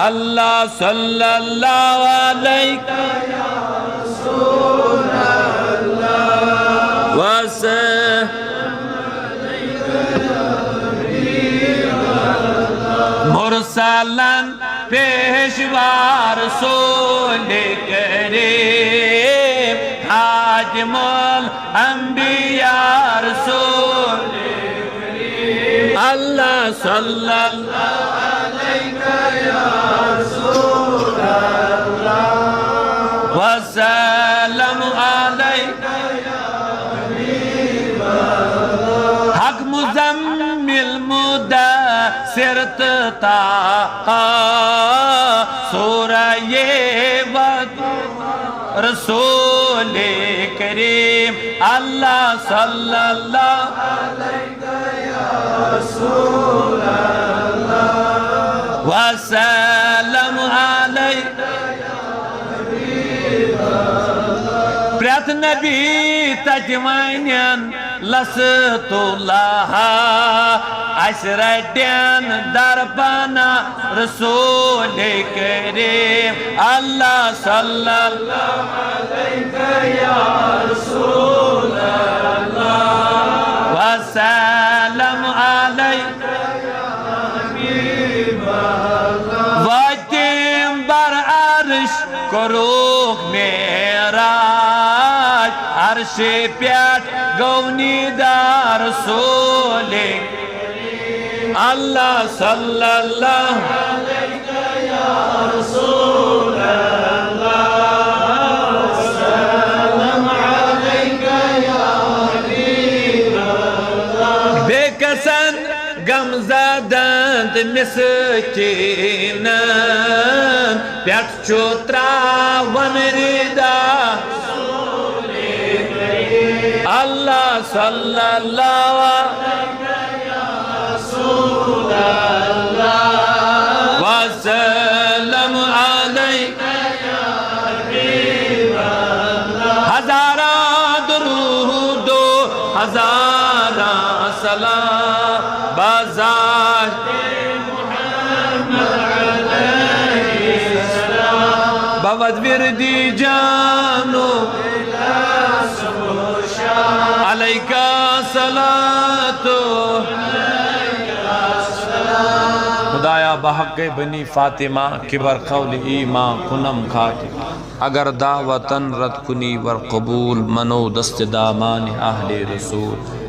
अल्लाह सल्लल्लाहु अलैहि मुरसलन पेशवार सोले करीम हाजमुल अंबिया रसूले करीम अल्लाह सल्लल्लाहु अलैहि या रसूल अल्लाह वसल्लम अलैका या हबीब अल्लाह हक मुज़म्मिल मुदस्सिर ता सूरा ये रसूल करीम अल्लाह सल्लल्लाहु अलैहि या रसूल अल्लाह वसल्लम अलैहि या हबीब अल्लाह प्रत नबी तजवानियन लस्तुल्लाह अशरद्यान दरबाना रसूल करीम अल्लाह सल्लल्लाहु अलैहि या रसूल अल्लाह वसल्लम अलैहि या हबीब अल्लाह वाजिम बर अर्श करूख मेराज अर्श प्याट गौनीदार रसूल अल्लाह सल्लल्लाहु अलैहि या रसूल अल्लाह वसल्लम अलैका या हबीब अल्लाह बेकसन गमज़दंत मिस्कीनन प्याट चोत्रावन रिदा अल्लाह सल्लल्लाहु वसल्लम अलैका या हबीब अल्लाह हज़ारा दुरूदो हज़ारा सलाम बाज़ार मुहम्मद अलैहि सलाम बवद विरदी जानो अलैका सलातो खुदाया बहक़ बनी फातिमा किबर क़ौल ईमा कुनम खाती अगर दावतन रद कुनी वर कबूल मनो दस्त दामान आहले रसूल